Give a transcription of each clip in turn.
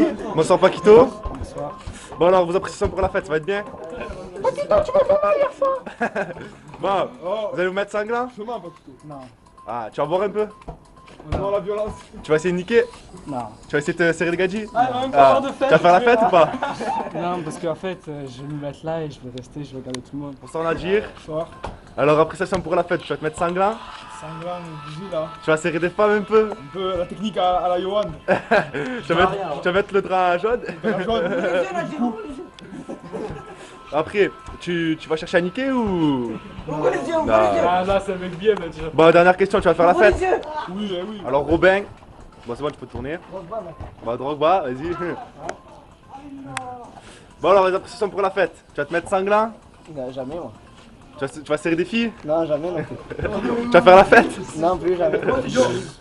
qui? Bonsoir Paquito. Bonsoir. Bon alors, vos appréciations pour la fête, ça va être bien? Paquito, tu m'as fait mal hier soir. Bon, vous allez vous mettre sanglant? Chemin, Paquito. Non. Ah, tu vas boire un peu? Non, la violence. Tu vas essayer de niquer? Non. Tu vas essayer de te serrer le gadji? Ah, même pas de fête. Tu vas faire la fête ou pas? Non, parce qu'en fait, je vais me mettre là et je vais rester, je vais regarder tout le monde. Bonsoir Nadir. Bonsoir. Alors, appréciation pour la fête, tu vas te mettre sanglant? Sanglant, bougie là. Tu vas serrer des femmes un peu? Un peu la technique à la Johan. Tu vas mettre le drap jaune? La jaune. Après, tu vas chercher à niquer ou? Ah là, c'est avec bien déjà. Bon, dernière question, tu vas faire la fête? Oui, oui. Alors Robin, bon c'est bon, tu peux tourner. Bah Drogba, vas-y. Bon alors les appréciations pour la fête, tu vas te mettre sanglant? Non, jamais moi. Tu vas serrer des filles? Non, jamais non plus. Tu vas faire la fête? Non plus, jamais.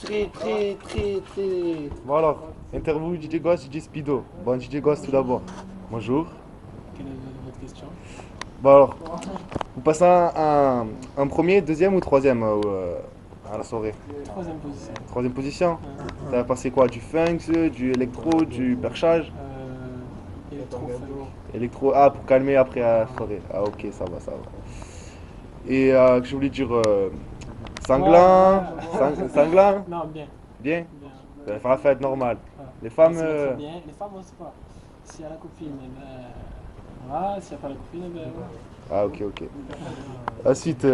Très. Bon alors, interview DJ Ghost, DJ Speedo. Bon DJ Ghost tout d'abord. Bonjour. Quelle est votre question? Bon alors, vous passez un premier, deuxième ou troisième à la soirée? Troisième position. Troisième position? T'as passé quoi? Du funk, du électro, du perchage? Électro, ah pour calmer après la soirée. Ah ok, ça va. Et que je voulais dire sanglant, sanglant? Non, bien. Bien? Vous allez faire la fête normale. Les femmes... Bien. Les femmes, on sait pas. S'il y a la copine, eh ben... Voilà, s'il n'y a pas la copine, eh ben... Ah ok. Ensuite,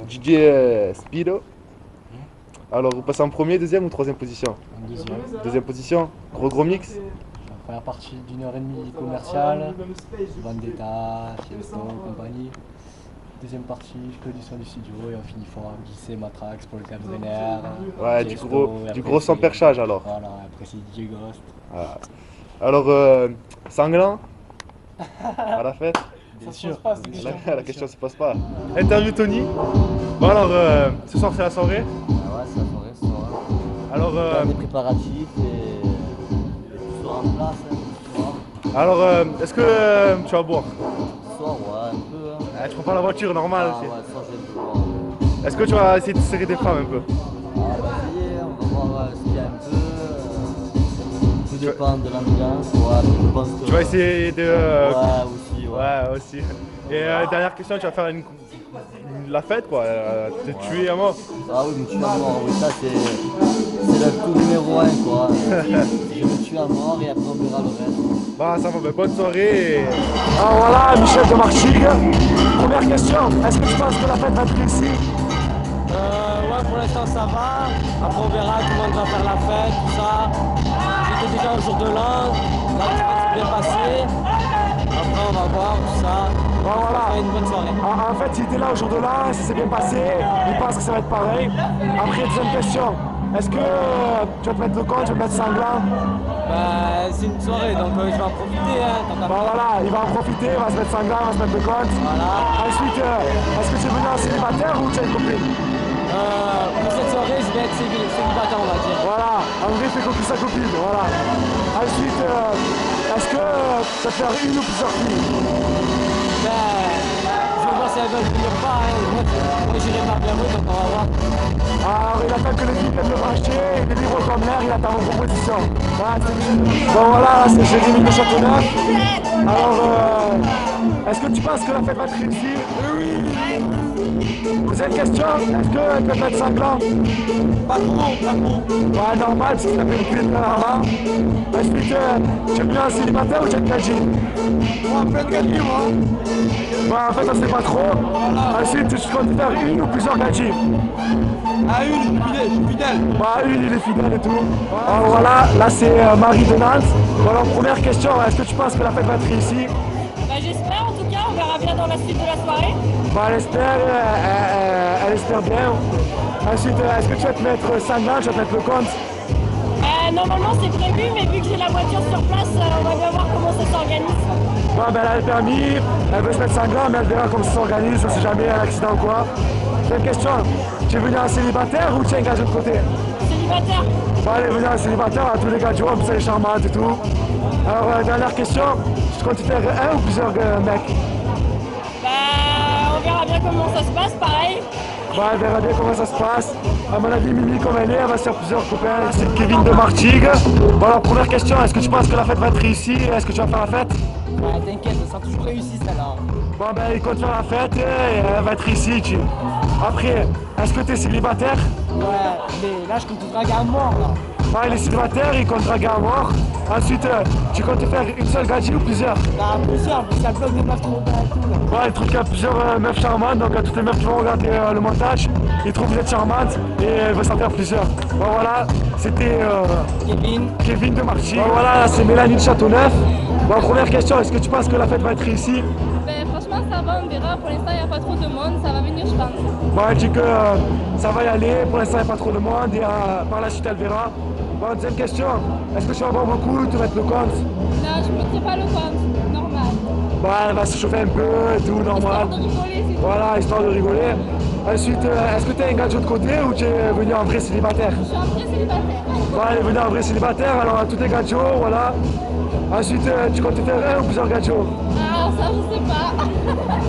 DJ Speedo. Alors, vous passez en premier, deuxième ou troisième position? Deuxième. Deuxième position. Gros mix. Première partie d'1h30 commerciale, Vendetta, Fiesto, compagnie. Deuxième partie, que du son du studio et on finit fort, Glissé, Matrax, Paul Brenner. Ouais, du gros sans perchage alors. Voilà, après c'est DJ Ghost. Voilà. Alors, sanglant à la fête? Bien sûr. La question se pose pas. Interview Tony. Bon alors, ce soir c'est la soirée. Ah ouais, c'est la soirée ce soir. Alors, Des préparatifs et tout sera en place. alors est-ce que tu vas boire? Ce soir, ouais, un peu. Hein. Tu prends pas la voiture normale Ah aussi. ouais, ce soir, je vais boire. Est-ce que tu vas essayer de serrer des femmes un peu? On va essayer, on va voir ce qu'il y a un peu. Tout dépend de l'ambiance. Ouais, je pense que... Tu vas essayer de... Ouais, aussi, ouais. Ouais, aussi. Et dernière question, tu vas faire la fête quoi, te tuer à mort. Ah oui, me tuer à mort, oui, ça c'est le coup numéro 1 quoi. Je me tue à mort et après on verra le reste. Bah ça va, bah, bonne soirée. Ah voilà, Michel de Marchig. Première question, est-ce que tu penses que la fête va être réussie? Ouais, pour l'instant ça va. Après on verra comment on va faire la fête, tout ça. J'étais déjà au jour de l'an, là ça va bien passer. Après on va voir tout ça. Bon voilà. Ça va être une bonne soirée. En fait, il était là au jour de l'an, ça s'est bien passé, il pense que ça va être pareil. Après, deuxième question, est-ce que tu vas te mettre le compte, tu vas te mettre sanglant? Bah c'est une soirée donc je vais en profiter. Hein, Bon voilà, il va en profiter, il va se mettre sanglant, il va se mettre le compte. Voilà. Ensuite, est-ce que tu es venu en célibataire ou tu as une copine? Pour cette soirée je vais être célibataire on va dire. Voilà, André fait cocu sa copine, voilà. Ensuite, est-ce que tu vas faire une ou plusieurs filles? Je vais voir si elles veulent venir ou pas. Hein. Moi j'irai pas bien donc on va voir. Alors il attend que les filles viennent le racheter, il est libre comme l'air, il attend vos propositions. Voilà, bon voilà, c'est Jérémy de Châteauneuf. Alors, est-ce que tu penses que la fête va être réussie? Oui. Deuxième question, est-ce que tu vas te mettre sanglant? Pas trop. Ouais, normal, parce que ça fait une cuite là avant. Ensuite, tu es venu en célibataire ou tu es de gadji? Moi, plein de gadji, moi. Ouais, en fait, on sait pas trop. Ensuite, tu comptes faire une ou plusieurs gadji? Ah, une, je suis fidèle. Ouais, une, il est fidèle et tout. Alors voilà, là c'est Marie de Nantes. Bon, alors, première question, est-ce que tu penses que la fête va être réussie? Bah, j'espère en tout cas, on verra bien dans la suite de la soirée. Bah, elle espère bien. Ensuite, est-ce que tu vas te mettre sanglant, tu vas te mettre le compte? Normalement c'est prévu, mais vu que j'ai la voiture sur place, on va bien voir comment ça s'organise. Bon, ben elle a le permis, elle veut se mettre sanglant, mais elle verra comment ça s'organise, si jamais il y a un accident ou quoi. J'ai une question, tu es venu en célibataire ou tu es engagé de côté? Célibataire. Bon, elle est venue en célibataire, à tous les gars du roi, elle est charmante et tout. Alors, dernière question, tu comptes faire un ou plusieurs mecs? Bah, on verra bien comment ça se passe, pareil. Bon, elle verra bien comment ça se passe. À mon avis, Mimi, comme elle va se faire plusieurs copains. C'est Kevin de Martigues. Bon, alors, première question, est-ce que tu penses que la fête va être réussie? Est-ce que tu vas faire la fête? Ouais, t'inquiète, ça sera toujours réussi celle-là. Bon, ben, il compte faire la fête et elle va être réussie. Après, est-ce que tu es célibataire? Ouais, mais là je compte te draguer à mort là. Ah, il est célibataire, il compte draguer à mort. Ensuite, tu comptes faire une seule gadji ou plusieurs? Bah, plusieurs, parce qu'il y a plein de meufs trop belles et tout là. Ouais, il trouve qu'il y a plusieurs meufs charmantes, donc à toutes les meufs qui vont regarder le montage, il trouve que vous êtes charmante et il veut s'en faire plusieurs. Bon voilà, c'était Kevin de Marty. Bon voilà, c'est Mélanie de Châteauneuf. Bon, première question, est-ce que tu penses que la fête va être réussie? Ben, franchement, ça va, on verra. Pour l'instant, il n'y a pas trop de monde. Ça va venir, je pense. Bon, elle dit que ça va y aller, pour l'instant il n'y a pas trop de monde et par la suite elle verra. Bon, deuxième question, est-ce que tu vas boire beaucoup, tu vas mettre le compte? Non, je ne mettrai pas le compte. Normal. Bon, elle va se chauffer un peu et tout, normal. Histoire de rigoler, c'est tout. Voilà, histoire de rigoler. Ensuite, est-ce que tu es un gadget de côté ou tu es venu en vrai célibataire? Je suis un vrai célibataire. Bon, elle est venue en vrai célibataire, alors tout est gadget, voilà. Ensuite, tu comptes faire un ou plusieurs gadgets? Alors ça, je sais pas.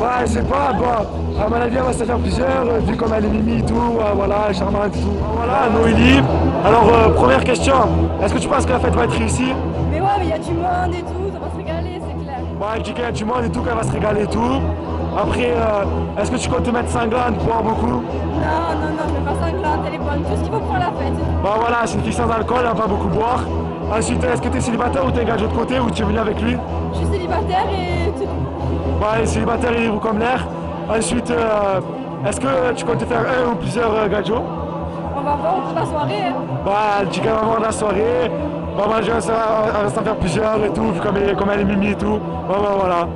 Ouais, je sais pas, bon, à mon avis, elle va se faire plusieurs, vu comme elle est mimi et tout, voilà, charmante et tout. Voilà, Noélie. Alors, première question, est-ce que tu penses que la fête va être réussie? Mais ouais, mais il y a du monde et tout. Ça va se régaler, c'est clair. Bon, elle dit qu'il y a du monde et tout, qu'elle va se régaler et tout. Après, est-ce que tu comptes te mettre sanglante, boire beaucoup? Non, je vais pas sanglante. Elle est bonne. Tout ce qu'il faut pour la fête. Bon, voilà, c'est une fille sans alcool, elle va pas beaucoup boire. Ensuite, est-ce que tu es célibataire ou tu es un gars de l'autre côté ou tu es venu avec lui? Je suis célibataire et c'est tout. Bon, elle est célibataire, il est libre comme l'air. Ensuite, est-ce que tu comptes faire un ou plusieurs gadgets? On va voir au cours de la soirée. Hein. Bah, elle dit qu'elle va voir la soirée. Bon, bah, elle va s'en faire plusieurs et tout, vu comme elle est mimi et tout. Bon, bah, voilà.